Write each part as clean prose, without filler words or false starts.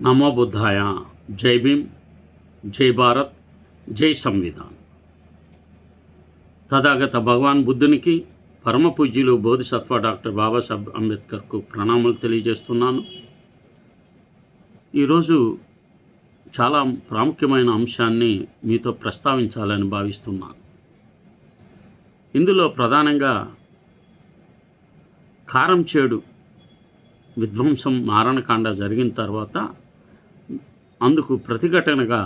నమో బుద్ధాయ. జై భీమ్, జై భారత్, జై సంవిధాన్. తథాగత భగవాన్ బుద్ధునికి, పరమ పూజ్యులు బోధిసత్వ డాక్టర్ బాబాసాహెబ్ అంబేద్కర్కు ప్రణామాలు తెలియజేస్తున్నాను. ఈరోజు చాలా ప్రాముఖ్యమైన అంశాన్ని మీతో ప్రస్తావించాలని భావిస్తున్నాను. ఇందులో ప్రధానంగా కారంచేడు విధ్వంసం మారణకాండ జరిగిన తర్వాత అందుకు ప్రతిఘటనగా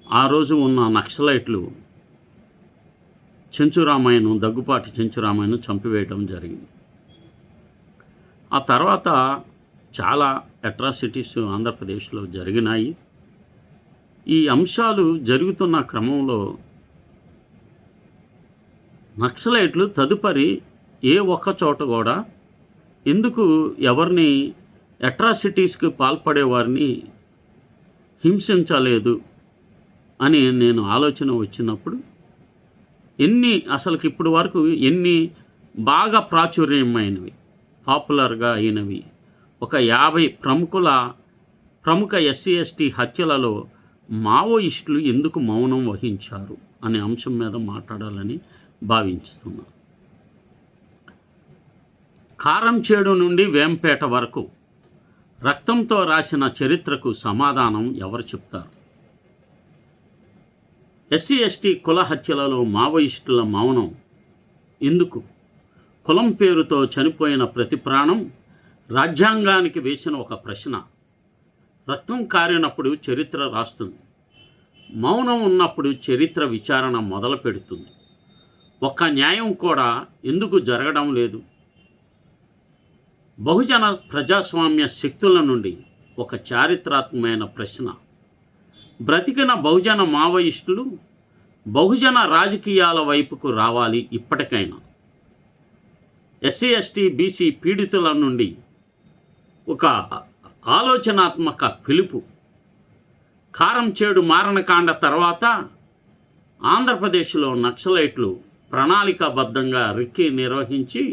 ఆ రోజు ఉన్న నక్సలైట్లు చెంచురామయ్యను, దగ్గుపాటి చెంచురామయ్యను చంపివేయడం జరిగింది. ఆ తర్వాత చాలా అట్రాసిటీస్ ఆంధ్రప్రదేశ్లో జరిగినాయి. ఈ అంశాలు జరుగుతున్న క్రమంలో నక్సలైట్లు తదుపరి ఏ ఒక్క చోట కూడా ఎందుకు ఎవరిని అట్రాసిటీస్కి పాల్పడేవారిని హింసించలేదు అని నేను ఆలోచన వచ్చినప్పుడు అసలుకి ఇప్పటి వరకు ఎన్ని బాగా ప్రాచుర్యమైనవి, పాపులర్గా అయినవి ఒక 50 ప్రముఖ ఎస్సీ ఎస్టీ హత్యలలో మావోయిస్టులు ఎందుకు మౌనం వహించారు అనే అంశం మీద మాట్లాడాలని భావిస్తున్నాను. కారంచేడు నుండి వేంపేట వరకు రక్తంతో రాసిన చరిత్రకు సమాధానం ఎవరు చెప్తారు? ఎస్సీ ఎస్టీ కుల హత్యలలో మావోయిస్టుల మౌనం ఎందుకు? కులం పేరుతో చనిపోయిన ప్రతి ప్రాణం రాజ్యాంగానికి వేసిన ఒక ప్రశ్న. రక్తం కారినప్పుడు చరిత్ర రాస్తుంది, మౌనం ఉన్నప్పుడు చరిత్ర విచారణ మొదలు పెడుతుంది. ఒక్క న్యాయం కూడా ఎందుకు జరగడం లేదు? బహుజన ప్రజాస్వామ్య శక్తుల నుండి ఒక చారిత్రాత్మకమైన ప్రశ్న. బ్రతికిన బహుజన మావోయిస్టులు బహుజన రాజకీయాల వైపుకు రావాలి. ఇప్పటికైనా ఎస్సీ ఎస్టీ బీసీ పీడితుల నుండి ఒక ఆలోచనాత్మక పిలుపు. కారంచేడు మారణకాండ తర్వాత ఆంధ్రప్రదేశ్లో నక్సలైట్లు ప్రణాళికాబద్ధంగా రిక్కీ నిర్వహించి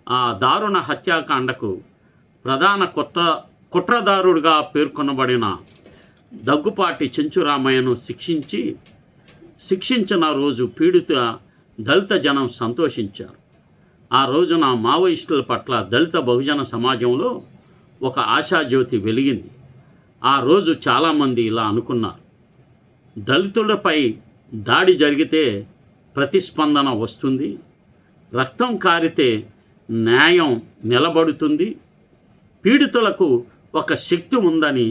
ఆ దారుణ హత్యాకాండకు ప్రధాన కుట్రదారుడిగా పేర్కొనబడిన దగ్గుపాటి చెంచురామయ్యను శిక్షించిన రోజు పీడిత దళిత జనం సంతోషించారు. ఆ రోజున మావోయిస్టుల పట్ల దళిత బహుజన సమాజంలో ఒక ఆశాజ్యోతి వెలిగింది. ఆ రోజు చాలామంది ఇలా అనుకున్నారు, దళితులపై దాడి జరిగితే ప్రతిస్పందన వస్తుంది, రక్తం కారితే న్యాయం నిలబడుతుంది, పీడితులకు ఒక శక్తి ఉందని.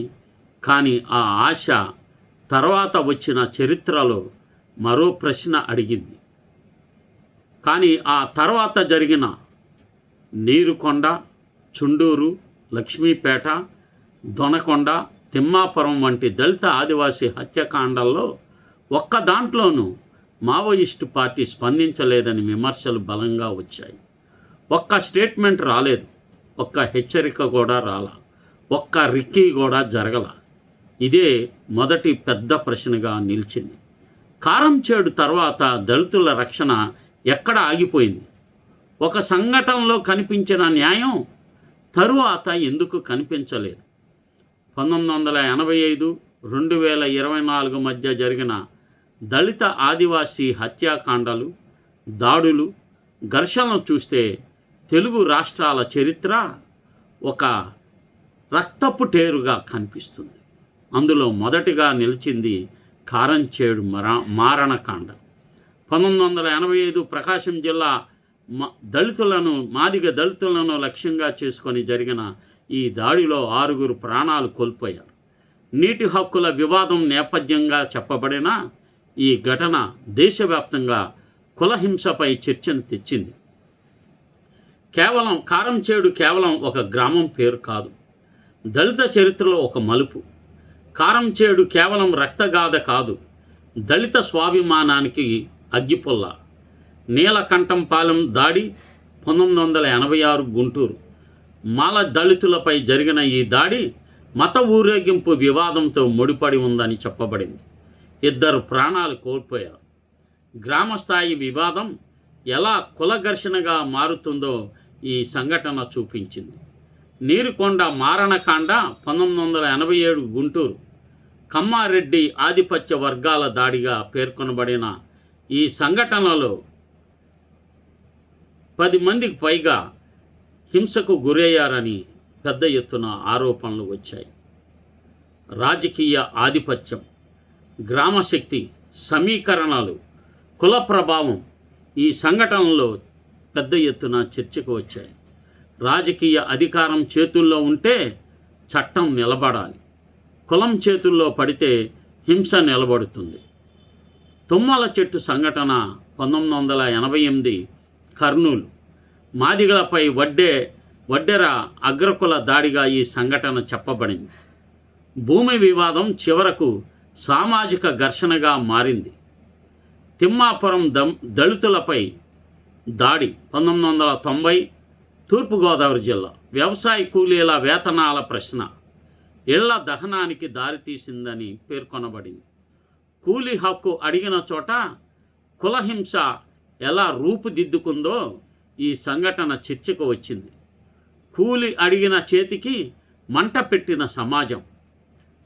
కానీ ఆ ఆశ తర్వాత వచ్చిన చరిత్రలో మరో ప్రశ్న అడిగింది. కానీ ఆ తర్వాత జరిగిన నీరుకొండ, చుండూరు, లక్ష్మీపేట, దొనకొండ, తిమ్మాపురం వంటి దళిత ఆదివాసీ హత్యాకాండాల్లో ఒక్క దాంట్లోనూ మావోయిస్టు పార్టీ స్పందించలేదని విమర్శలు బలంగా వచ్చాయి. ఒక్క స్టేట్మెంట్ రాలేదు, ఒక్క హెచ్చరిక కూడా రాలా, ఒక్క రిక్కీ కూడా జరగల. ఇదే మొదటి పెద్ద ప్రశ్నగా నిలిచింది. కారంచేడు తర్వాత దళితుల రక్షణ ఎక్కడ ఆగిపోయింది? ఒక సంఘటనలో కనిపించిన న్యాయం తరువాత ఎందుకు కనిపించలేదు? 1985, 2024 మధ్య జరిగిన దళిత ఆదివాసీ హత్యాకాండాలు, దాడులు, ఘర్షణలు చూస్తే తెలుగు రాష్ట్రాల చరిత్ర ఒక రక్తపు టేరుగా కనిపిస్తుంది. అందులో మొదటిగా నిలిచింది కారంచేడు మారణకాండ. 1985 ప్రకాశం జిల్లా మాదిగ దళితులను లక్ష్యంగా చేసుకొని జరిగిన ఈ దాడిలో 6 ప్రాణాలు కోల్పోయారు. నీటి హక్కుల వివాదం నేపథ్యంగా చెప్పబడిన ఈ ఘటన దేశవ్యాప్తంగా కులహింసపై చర్చను తెచ్చింది. కారంచేడు కేవలం ఒక గ్రామం పేరు కాదు, దళిత చరిత్రలో ఒక మలుపు. కారంచేడు కేవలం రక్తగాథ కాదు, దళిత స్వాభిమానానికి అగ్గిపుల్ల. నీలకంఠంపాలెం దాడి 1986 గుంటూరు. మాల దళితులపై జరిగిన ఈ దాడి మత ఊరేగింపు వివాదంతో ముడిపడి ఉందని చెప్పబడింది. 2 ప్రాణాలు కోల్పోయారు. గ్రామస్థాయి వివాదం ఎలా కుల ఘర్షణగా మారుతుందో ఈ సంఘటన చూపించింది. నీరుకొండ మారణకాండ 1987 గుంటూరు. కమ్మారెడ్డి ఆధిపత్య వర్గాల దాడిగా పేర్కొనబడిన ఈ సంఘటనలో 10 మందికి పైగా హింసకు గురయ్యారని పెద్ద ఎత్తున ఆరోపణలు వచ్చాయి. రాజకీయ ఆధిపత్యం, గ్రామశక్తి సమీకరణాలు, కుల ప్రభావం ఈ సంఘటనలో పెద్ద ఎత్తున చర్చకు వచ్చాయి. రాజకీయ అధికారం చేతుల్లో ఉంటే చట్టం నిలబడాలి, కులం చేతుల్లో పడితే హింస నిలబడుతుంది. తుమ్మల చెట్టు సంఘటన 1988 కర్నూలు. మాదిగలపై వడ్డెర అగ్రకుల దాడిగా ఈ సంఘటన చెప్పబడింది. భూమి వివాదం చివరకు సామాజిక ఘర్షణగా మారింది. తిమ్మాపురం దళితులపై దాడి 1990 తూర్పుగోదావరి జిల్లా. వ్యవసాయ కూలీల వేతనాల ప్రశ్న ఇళ్ల దహనానికి దారితీసిందని పేర్కొనబడింది. కూలీ హక్కు అడిగిన చోట కులహింస ఎలా రూపుదిద్దుకుందో ఈ సంఘటన చర్చకు వచ్చింది. కూలి అడిగిన చేతికి మంట పెట్టిన సమాజం.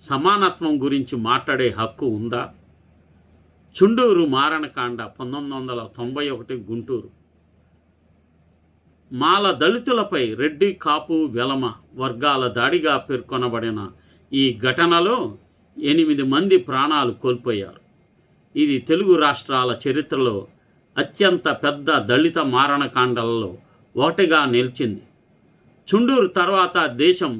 సమానత్వం గురించి మాట్లాడే హక్కు ఉందా? చుండూరు మారణకాండ 1991 గుంటూరు. మాల దళితులపై రెడ్డి, కాపు, వెలమ వర్గాల దాడిగా పేర్కొనబడిన ఈ ఘటనలో 8 మంది ప్రాణాలు కోల్పోయారు. ఇది తెలుగు రాష్ట్రాల చరిత్రలో అత్యంత పెద్ద దళిత మారణకాండలలో ఒకటిగా నిలిచింది. చుండూరు తర్వాత దేశం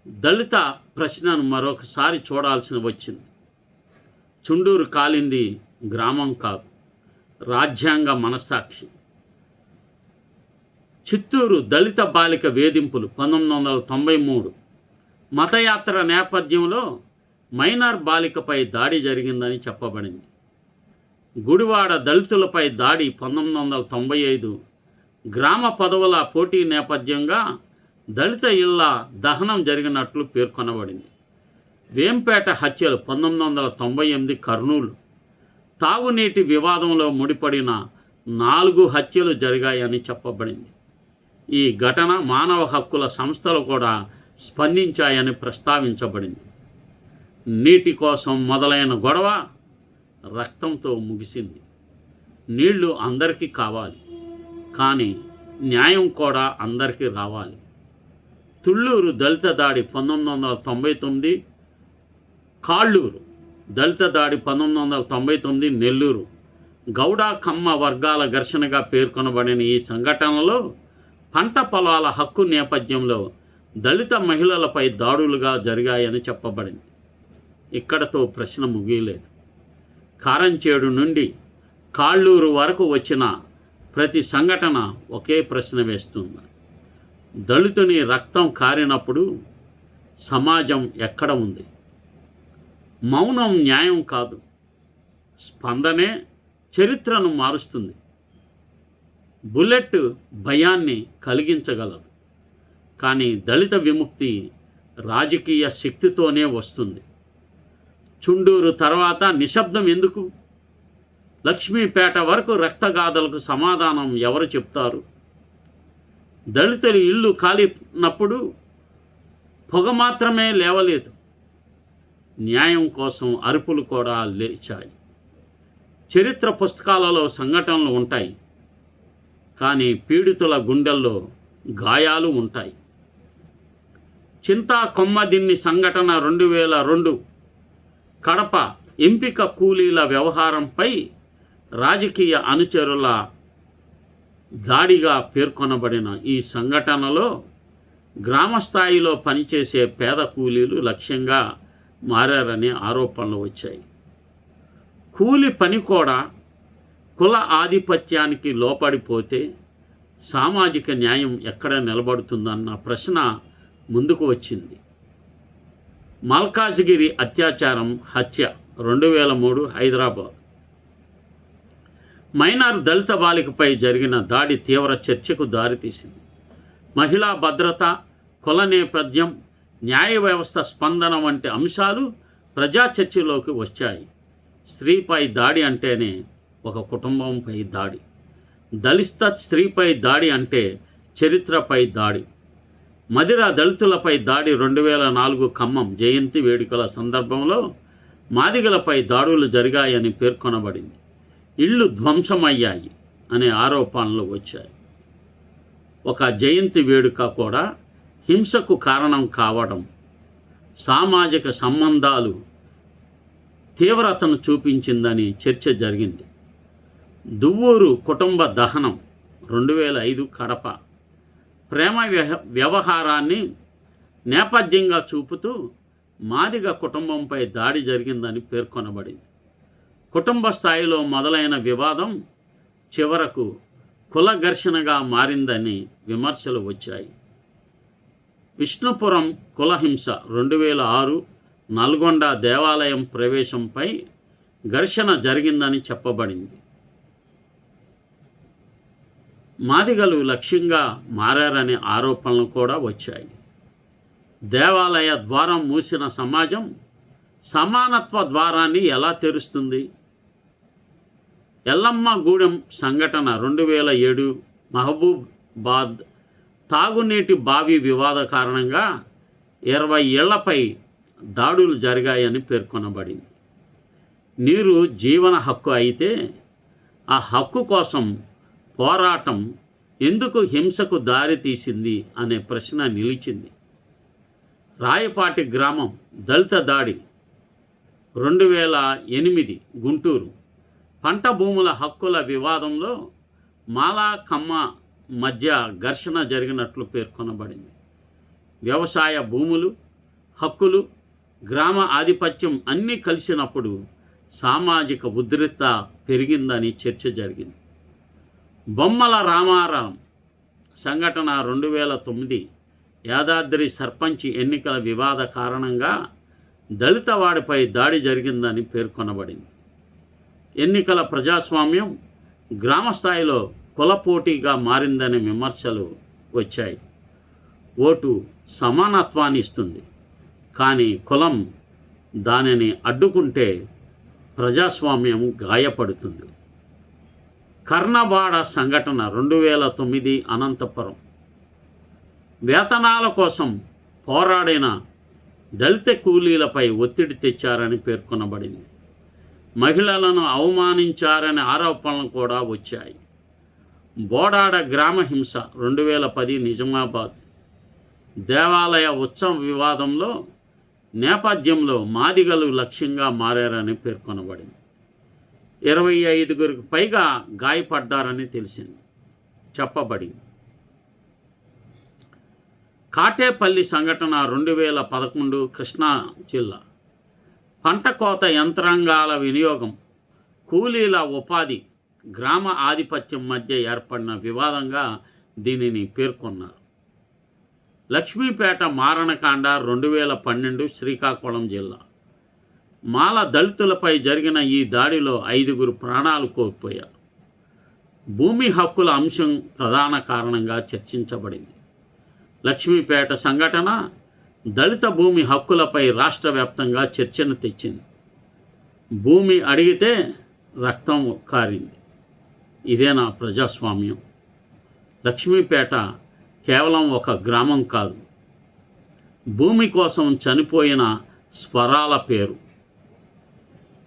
దళిత ప్రశ్నను మరొకసారి చూడాల్సి వచ్చింది. చుండూరు కాలింది గ్రామం కాదు, రాజ్యాంగ మనస్సాక్షి. చిత్తూరు దళిత బాలిక వేధింపులు 1993. మతయాత్ర నేపథ్యంలో మైనర్ బాలికపై దాడి జరిగిందని చెప్పబడింది. గుడివాడ దళితులపై దాడి 1995. గ్రామ పదవుల పోటీ నేపథ్యంగా దళిత ఇళ్ల దహనం జరిగినట్లు పేర్కొనబడింది. వేంపేట హత్యలు 1998 కర్నూలు. తాగునీటి వివాదంలో ముడిపడిన 4 హత్యలు జరిగాయని చెప్పబడింది. ఈ ఘటన మానవ హక్కుల సంస్థలు కూడా స్పందించాయని ప్రస్తావించబడింది. నీటి కోసం మొదలైన గొడవ రక్తంతో ముగిసింది. నీళ్లు అందరికీ కావాలి, కానీ న్యాయం కూడా అందరికీ రావాలి. తుళ్ళూరు దళిత దాడి 1999. కాళ్ళూరు దళిత దాడి 1999 నెల్లూరు. గౌడ, కమ్మ వర్గాల ఘర్షణగా పేర్కొనబడిన ఈ సంఘటనలో పంట పొలాల హక్కు నేపథ్యంలో దళిత మహిళలపై దాడులుగా జరిగాయని చెప్పబడింది. ఇక్కడతో ప్రశ్న ముగియలేదు. కారంచేడు నుండి కాళ్ళూరు వరకు వచ్చిన ప్రతి సంఘటన ఒకే ప్రశ్న వేస్తుంది. దళితుని రక్తం కారినప్పుడు సమాజం ఎక్కడ ఉంది? మౌనం న్యాయం కాదు, స్పందనే చరిత్రను మారుస్తుంది. బుల్లెట్ భయాన్ని కలిగించగలదు, కానీ దళిత విముక్తి రాజకీయ శక్తితోనే వస్తుంది. చుండూరు తర్వాత నిశ్శబ్దం ఎందుకు? లక్ష్మీపేట వరకు రక్తగాథలకు సమాధానం ఎవరు చెప్తారు? దళితుల ఇల్లు కాలినప్పుడు పొగ మాత్రమే లేవలేదు, న్యాయం కోసం అరుపులు కూడా లేచాయి. చరిత్ర పుస్తకాలలో సంఘటనలు ఉంటాయి, కానీ పీడితుల గుండెల్లో గాయాలు ఉంటాయి. చింతా కొమ్మదిన్ని సంఘటన 2002. కడప ఎంపిక కూలీల వ్యవహారంపై రాజకీయ అనుచరుల దాడిగా పేర్కొనబడిన ఈ సంఘటనలో గ్రామస్థాయిలో పనిచేసే పేద కూలీలు లక్ష్యంగా మారారనే ఆరోపణలు వచ్చాయి. కూలి పని కూడా కుల ఆధిపత్యానికి లోపడిపోతే సామాజిక న్యాయం ఎక్కడ నిలబడుతుందన్న ప్రశ్న ముందుకు వచ్చింది. మల్కాజ్గిరి అత్యాచారం హత్య 2003 హైదరాబాద్. మైనార్ దళిత బాలికపై జరిగిన దాడి తీవ్ర చర్చకు దారితీసింది. మహిళా భద్రత, కుల నేపథ్యం, న్యాయ వ్యవస్థ స్పందన వంటి అంశాలు ప్రజా చర్చలోకి వచ్చాయి. స్త్రీపై దాడి అంటేనే ఒక కుటుంబంపై దాడి. దళిత స్త్రీపై దాడి అంటే చరిత్రపై దాడి. మదిర దళితులపై దాడి 2004 ఖమ్మం జయంతి వేడుకల సందర్భంలో మాదిగలపై దాడులు జరిగాయని పేర్కొనబడింది. ఇళ్ళు ధ్వంసమయ్యాయి అనే ఆరోపణలు వచ్చాయి. ఒక జయంతి వేడుక కూడా హింసకు కారణం కావడం, సామాజిక సంబంధాలు తీవ్రతను చూపించిందని చర్చ జరిగింది. దువ్వూరు కుటుంబ దహనం 2005 కడప ప్రేమ వ్యవహారాన్ని నేపథ్యంగా చూపుతూ మాదిగ కుటుంబంపై దాడి జరిగిందని పేర్కొనబడింది. కుటుంబ స్థాయిలో మొదలైన వివాదం చివరకు కుల ఘర్షణగా మారిందని విమర్శలు వచ్చాయి. విష్ణుపురం కులహింస 2006 నల్గొండ దేవాలయం ప్రవేశంపై ఘర్షణ జరిగిందని చెప్పబడింది. మాదిగలు లక్ష్యంగా మారారనే ఆరోపణలు కూడా వచ్చాయి. దేవాలయ ద్వారం మూసిన సమాజం సమానత్వ ద్వారాన్ని ఎలా తెరుస్తుంది? ఎల్లమ్మ గూడెం సంఘటన 2007 మహబూబాద్ తాగునీటి బావి వివాద కారణంగా 20 ఏళ్లపై దాడులు జరిగాయని పేర్కొనబడింది. నీరు జీవన హక్కు అయితే ఆ హక్కు కోసం పోరాటం ఎందుకు హింసకు దారితీసింది అనే ప్రశ్న నిలిచింది. రాయపాటి గ్రామం దళిత దాడి 2008 గుంటూరు పంట భూముల హక్కుల వివాదంలో మాలా కమ్మ మధ్య ఘర్షణ జరిగినట్లు పేర్కొనబడింది. వ్యవసాయ భూములు, హక్కులు, గ్రామ ఆధిపత్యం అన్నీ కలిసినప్పుడు సామాజిక ఉద్రిక్తత పెరిగిందని చర్చ జరిగింది. బొమ్మల రామారాం సంఘటన 2009 యాదాద్రి సర్పంచ్ ఎన్నికల వివాద కారణంగా దళితవాడిపై దాడి జరిగిందని పేర్కొనబడింది. ఎన్నికల ప్రజాస్వామ్యం గ్రామ స్థాయిలో కుల పోటీగా మారిందనే విమర్శలు వచ్చాయి. ఓటు సమానత్వాన్ని ఇస్తుంది, కానీ కులం దానిని అడ్డుకుంటే ప్రజాస్వామ్యం గాయపడుతుంది. కర్ణవాడ సంఘటన 2009 అనంతపురం వేతనాల కోసం పోరాడిన దళిత కూలీలపై ఒత్తిడి తెచ్చారని పేర్కొనబడింది. మహిళలను అవమానించారనే ఆరోపణలు కూడా వచ్చాయి. బోడాడ గ్రామ హింస 2010 నిజామాబాద్ దేవాలయ ఉత్సవ వివాదంలో నేపథ్యంలో మాదిగలు లక్ష్యంగా మారారని పేర్కొనబడింది. 25 పైగా గాయపడ్డారని చెప్పబడింది. కాటేపల్లి సంఘటన 2011 కృష్ణా జిల్లా పంట కోత యంత్రాంగాల వినియోగం, కూలీల ఉపాధి, గ్రామ ఆధిపత్యం మధ్య ఏర్పడిన వివాదంగా దీనిని పేర్కొన్నారు. లక్ష్మీపేట మారణకాండ 2012 శ్రీకాకుళం జిల్లా మాల దళితులపై జరిగిన ఈ దాడిలో 5 ప్రాణాలు కోల్పోయారు. భూమి హక్కుల అంశం ప్రధాన కారణంగా చర్చించబడింది. లక్ష్మీపేట సంఘటన దళిత భూమి హక్కులపై రాష్ట్ర వ్యాప్తంగా చర్చను తెచ్చింది. భూమి అడిగితే రక్తం కారింది. ఇదేనా ప్రజాస్వామ్యం? లక్ష్మీపేట కేవలం ఒక గ్రామం కాదు, భూమి కోసం చనిపోయిన స్వరాల పేరు.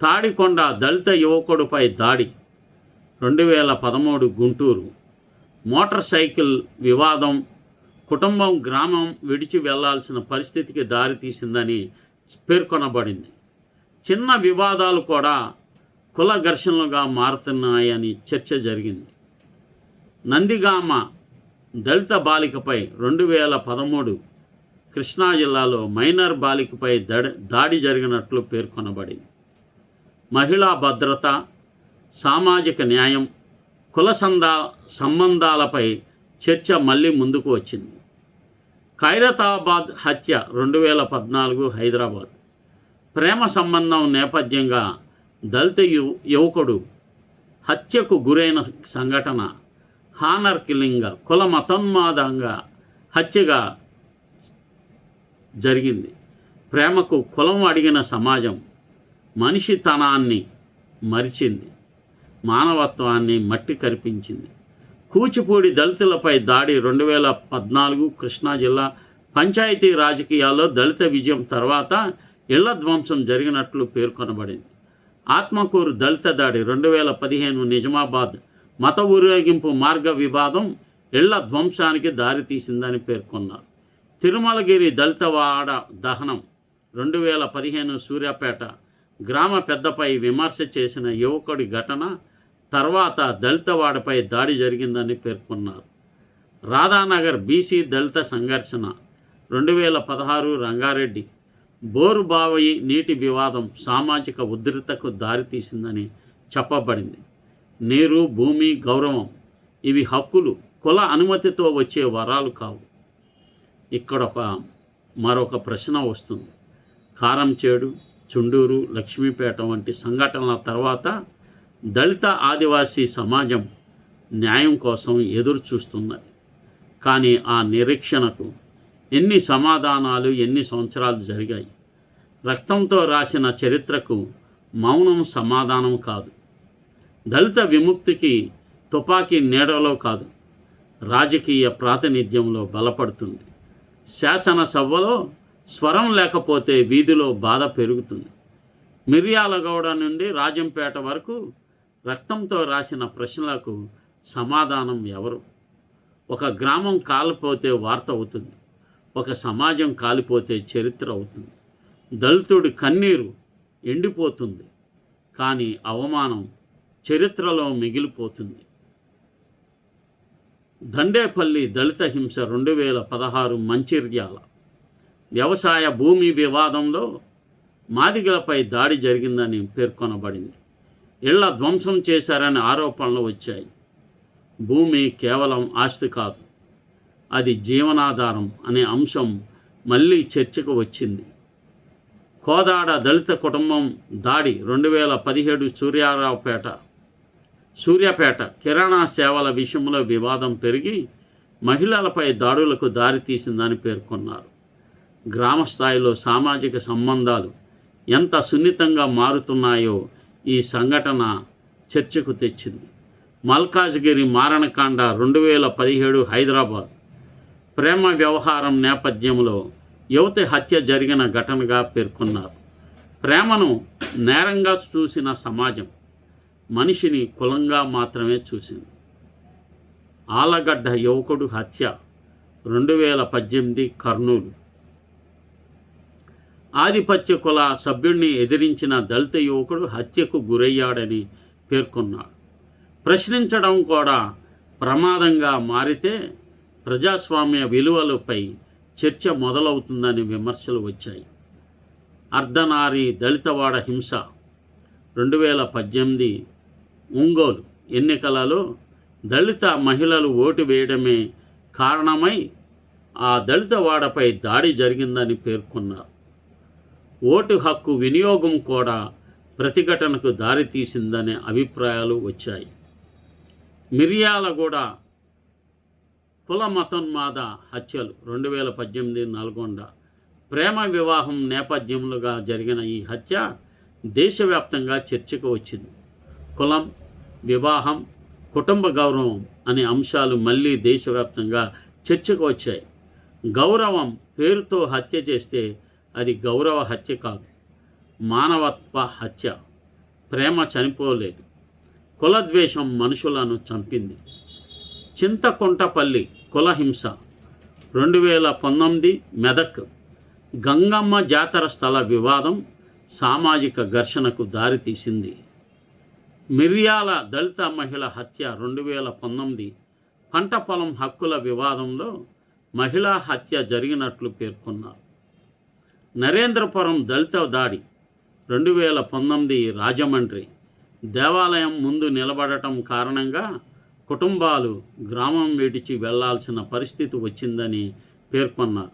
తాడికొండ దళిత యువకుడిపై దాడి 2013 గుంటూరు మోటార్ సైకిల్ వివాదం కుటుంబం గ్రామం విడిచి వెళ్లాల్సిన పరిస్థితికి దారితీసిందని పేర్కొనబడింది. చిన్న వివాదాలు కూడా కుల ఘర్షణలుగా మారుతున్నాయని చర్చ జరిగింది. నందిగామ దళిత బాలికపై 2013 కృష్ణా జిల్లాలో మైనర్ బాలికపై దాడి జరిగినట్లు పేర్కొనబడింది. మహిళా భద్రత, సామాజిక న్యాయం, కుల సంబంధాలపై చర్చ మళ్ళీ ముందుకు వచ్చింది. ఖైరతాబాద్ హత్య 2014 హైదరాబాద్ ప్రేమ సంబంధం నేపథ్యంగా దళిత యువకుడు హత్యకు గురైన సంఘటన హానర్ కిల్లింగ్, కుల మతోన్మాదంగా హత్యగా జరిగింది. ప్రేమకు కులం అడిగిన సమాజం మనిషితనాన్ని మరిచింది, మానవత్వాన్ని మట్టి కరిపించింది. కూచిపూడి దళితులపై దాడి 2014 కృష్ణా జిల్లా పంచాయతీ రాజకీయాల్లో దళిత విజయం తర్వాత ఇళ్ల ధ్వంసం జరిగినట్లు పేర్కొనబడింది. ఆత్మకూరు దళిత దాడి 2015 నిజామాబాద్ మత ఊరేగింపు మార్గ వివాదం ఇళ్ల ధ్వంసానికి దారితీసిందని పేర్కొన్నారు. తిరుమలగిరి దళితవాడ దహనం 2015 సూర్యాపేట గ్రామ పెద్దపై విమర్శ చేసిన యువకుడి ఘటన తర్వాత దళితవాడపై దాడి జరిగిందని పేర్కొన్నారు. రాధానగర్ బీసీ దళిత సంఘర్షణ 2016 రంగారెడ్డి బోరుబావి నీటి వివాదం సామాజిక ఉద్రిక్తతకు దారితీసిందని చెప్పబడింది. నీరు, భూమి, గౌరవం ఇవి హక్కులు, కుల అనుమతితో వచ్చే వరాలు కావు. ఇక్కడ మరొక ప్రశ్న వస్తుంది. కారంచేడు, చుండూరు, లక్ష్మీపేట వంటి సంఘటనల తర్వాత దళిత ఆదివాసీ సమాజం న్యాయం కోసం ఎదురు చూస్తున్నది. కానీ ఆ నిరీక్షణకు ఎన్ని సమాధానాలు, ఎన్ని సంవత్సరాలు జరిగాయి. రక్తంతో రాసిన చరిత్రకు మౌనం సమాధానం కాదు. దళిత విముక్తికి తుపాకీ నీడలో కాదు, రాజకీయ ప్రాతినిధ్యంలో బలపడుతుంది. శాసనసభలో స్వరం లేకపోతే వీధిలో బాధ పెరుగుతుంది. మిర్యాలగౌడ నుండి రాజంపేట వరకు రక్తంతో రాసిన ప్రశ్నలకు సమాధానం ఎవరు? ఒక గ్రామం కాలిపోతే వార్త అవుతుంది, ఒక సమాజం కాలిపోతే చరిత్ర అవుతుంది. దళితుడి కన్నీరు ఎండిపోతుంది, కానీ అవమానం చరిత్రలో మిగిలిపోతుంది. దండేపల్లి దళిత హింస 2016 మంచిర్యాల వ్యవసాయ భూమి వివాదంలో మాదిగలపై దాడి జరిగిందని పేర్కొనబడింది. ఇళ్ల ధ్వంసం చేశారని ఆరోపణలు వచ్చాయి. భూమి కేవలం ఆస్తి కాదు, అది జీవనాధారం అనే అంశం మళ్ళీ చర్చకు వచ్చింది. కోదాడ దళిత కుటుంబం దాడి 2017 సూర్యాపేట కిరాణా సేవల విషయంలో వివాదం పెరిగి మహిళలపై దాడులకు దారితీసిందని పేర్కొన్నారు. గ్రామ స్థాయిలో సామాజిక సంబంధాలు ఎంత సున్నితంగా మారుతున్నాయో ఈ సంఘటన చర్చకు తెచ్చింది. మల్కాజ్గిరి మారణకాండ 2017 హైదరాబాద్ ప్రేమ వ్యవహారం నేపథ్యంలో యువతి హత్య జరిగిన ఘటనగా పేర్కొన్నారు. ప్రేమను నేరంగా చూసిన సమాజం మనిషిని కులంగా మాత్రమే చూసింది. ఆలగడ్డ యువకుడు హత్య 2018 కర్నూలు ఆధిపత్య కుల సభ్యుడిని ఎదిరించిన దళిత యువకుడు హత్యకు గురయ్యాడని పేర్కొన్నాడు. ప్రశ్నించడం కూడా ప్రమాదంగా మారితే ప్రజాస్వామ్య విలువలపై చర్చ మొదలవుతుందని విమర్శలు వచ్చాయి. అర్ధనారి దళితవాడ హింస 2018 ఒంగోలు ఎన్నికలలో దళిత మహిళలు ఓటు వేయడమే కారణమై ఆ దళితవాడపై దాడి జరిగిందని పేర్కొన్నారు. ఓటు హక్కు వినియోగం కూడా ప్రతిఘటనకు దారితీసిందనే అభిప్రాయాలు వచ్చాయి. మిర్యాలగూడ కుల మతోన్మాద హత్యలు 2018 నల్గొండ ప్రేమ వివాహం నేపథ్యంలోగా జరిగిన ఈ హత్య దేశవ్యాప్తంగా చర్చకు వచ్చింది. కులం, వివాహం, కుటుంబ గౌరవం అనే అంశాలు మళ్ళీ దేశవ్యాప్తంగా చర్చకు వచ్చాయి. గౌరవం పేరుతో హత్య చేస్తే అది గౌరవ హత్య కాదు, మానవత్వ హత్య. ప్రేమ చనిపోలేదు, కులద్వేషం మనుషులను చంపింది. చింతకుంటపల్లి కులహింస 2019 మెదక్ గంగమ్మ జాతర స్థల వివాదం సామాజిక ఘర్షణకు దారితీసింది. మిర్యాల దళిత మహిళ హత్య 2019 పంట పొలం హక్కుల వివాదంలో మహిళా హత్య జరిగినట్లు పేర్కొన్నారు. నరేంద్రపురం దళిత దాడి 2019 రాజమండ్రి దేవాలయం ముందు నిలబడటం కారణంగా కుటుంబాలు గ్రామం విడిచి వెళ్లాల్సిన పరిస్థితి వచ్చిందని పేర్కొన్నారు.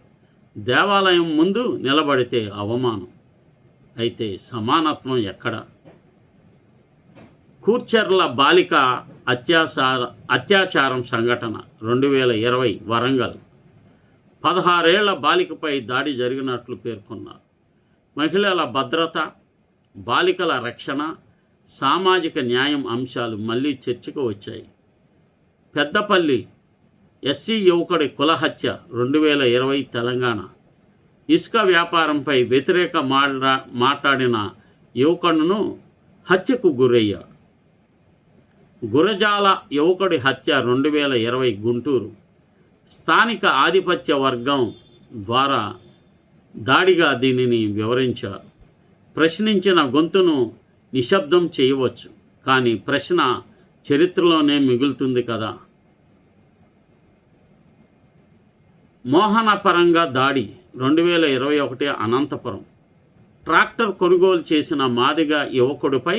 దేవాలయం ముందు నిలబడితే అవమానం, అయితే సమానత్వం ఎక్కడ? కూర్చెర్ల బాలిక అత్యాచారం సంఘటన 2020 వరంగల్ 16 ఏళ్ల బాలికపై దాడి జరిగినట్లు పేర్కొన్నారు. మహిళల భద్రత, బాలికల రక్షణ, సామాజిక న్యాయం అంశాలు మళ్ళీ చర్చకు వచ్చాయి. పెద్దపల్లి ఎస్సీ యువకుడి కుల హత్య 2020 తెలంగాణ. ఇసుక వ్యాపారంపై వ్యతిరేక మాట్లాడిన యువకుడును హత్యకు గురయ్యాడు. గురజాల యువకుడి హత్య 2020 గుంటూరు. స్థానిక ఆధిపత్య వర్గం ద్వారా దాడిగా దీనిని వివరించారు. ప్రశ్నించిన గొంతును నిశ్శబ్దం చేయవచ్చు, కానీ ప్రశ్న చరిత్రలోనే మిగులుతుంది కదా. మోహనపరంగా దాడి 2021 అనంతపురం. ట్రాక్టర్ కొనుగోలు చేసిన మాదిగ యువకుడిపై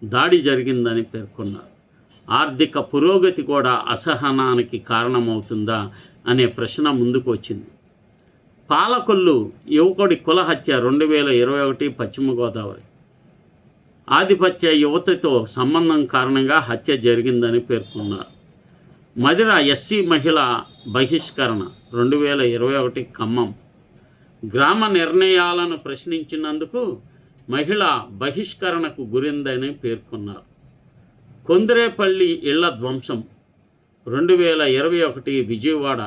దాడి జరిగిందని పేర్కొన్నారు. ఆర్థిక పురోగతి కూడా అసహనానికి కారణమవుతుందా అనే ప్రశ్న ముందుకు వచ్చింది. పాలకొల్లు యువకుడి కుల హత్య 2021 పశ్చిమ గోదావరి. ఆధిపత్య యువతతో సంబంధం కారణంగా హత్య జరిగిందని పేర్కొన్నారు. మదిర ఎస్సీ మహిళ బహిష్కరణ 2021 ఖమ్మం. గ్రామ నిర్ణయాలను ప్రశ్నించినందుకు మహిళ బహిష్కరణకు గురిందని పేర్కొన్నారు. కొందిరేపల్లి ఇళ్ల ధ్వంసం 2021 విజయవాడ.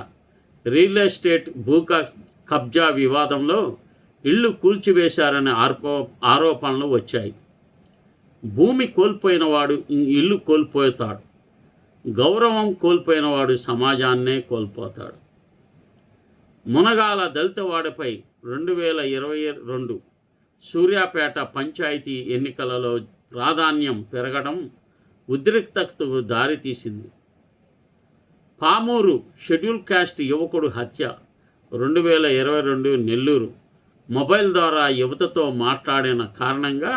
రియల్ ఎస్టేట్ కబ్జా వివాదంలో ఇళ్లు కూల్చివేశారనే ఆరోపణలు వచ్చాయి. భూమి కోల్పోయినవాడు ఇల్లు కోల్పోతాడు, గౌరవం కోల్పోయినవాడు సమాజాన్నే కోల్పోతాడు. మునగాల దళితవాడిపై 2022 సూర్యాపేట పంచాయతీ ఎన్నికలలో ప్రాధాన్యం పెరగడం ఉద్రిక్తతకు దారితీసింది. పామూరు షెడ్యూల్ క్యాస్ట్ యువకుడు హత్య 2022 నెల్లూరు. మొబైల్ ద్వారా యువతతో మాట్లాడిన కారణంగా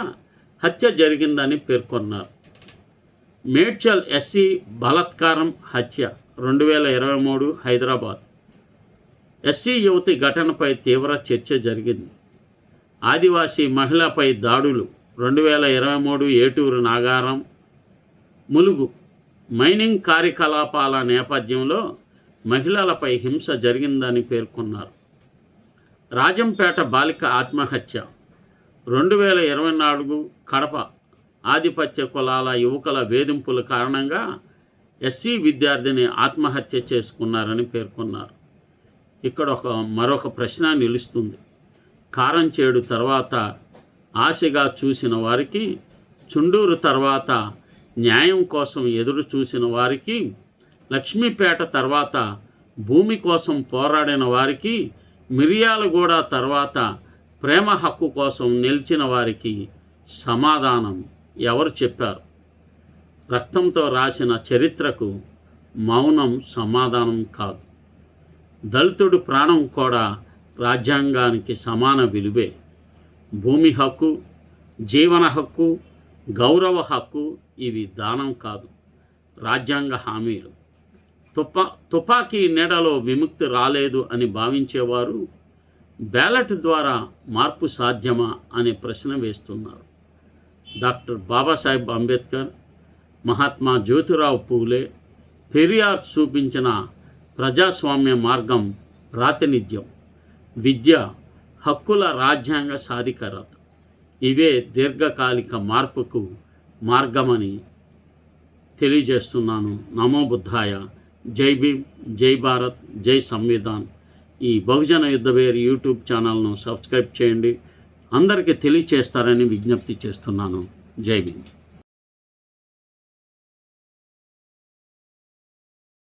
హత్య జరిగిందని పేర్కొన్నారు. మేడ్చల్ ఎస్సీ బలాత్కారం హత్య 2023 హైదరాబాద్. ఎస్సీ యువతి ఘటనపై తీవ్ర చర్చ జరిగింది. ఆదివాసీ మహిళపై దాడులు 2023 ఏటూరు నాగారం ములుగు. మైనింగ్ కార్యకలాపాల నేపథ్యంలో మహిళలపై హింస జరిగిందని పేర్కొన్నారు. రాజంపేట బాలిక ఆత్మహత్య 2024 కడప. ఆధిపత్య కులాల యువకుల వేధింపుల కారణంగా ఎస్సీ విద్యార్థిని ఆత్మహత్య చేసుకున్నారని పేర్కొన్నారు. ఇక్కడ మరొక ప్రశ్న నిలుస్తుంది. కారంచేడు తర్వాత ఆశగా చూసిన వారికి, చుండూరు తర్వాత న్యాయం కోసం ఎదురు చూసిన వారికి, లక్ష్మీపేట తర్వాత భూమి కోసం పోరాడిన వారికి, మిర్యాలగూడ తర్వాత ప్రేమ హక్కు కోసం నిలిచిన వారికి సమాధానం ఎవరు చెప్పారు? రక్తంతో రాసిన చరిత్రకు మౌనం సమాధానం కాదు. దళితుడు ప్రాణం కూడా రాజ్యాంగానికి సమాన విలువే. భూమి హక్కు, జీవన హక్కు, గౌరవ హక్కు ఇవి దానం కాదు, రాజ్యాంగ హామీలు. తుపాకీ నీడలో విముక్తి రాలేదు అని భావించేవారు బ్యాలెట్ ద్వారా మార్పు సాధ్యమా అనే ప్రశ్న వేస్తున్నారు. డాక్టర్ బాబాసాహెబ్ అంబేద్కర్, మహాత్మా జ్యోతిరావు పూలే, పెరియార్ చూపించిన ప్రజాస్వామ్య మార్గం ప్రాతినిధ్యం, విద్య, హక్కుల రాజ్యాంగ సాధికారత ఇవే దీర్ఘకాలిక మార్పుకు మార్గమని తెలియజేస్తున్నాను. నమో బుద్ధాయ. జై భీమ్, జై భారత్, జై సంవిధాన్. ఈ బహుజన యుద్ధవేర్ యూట్యూబ్ ఛానల్ను సబ్స్క్రైబ్ చేయండి. అందరికీ తెలియచేస్తారని విజ్ఞప్తి చేస్తున్నాను. జై భీమ్.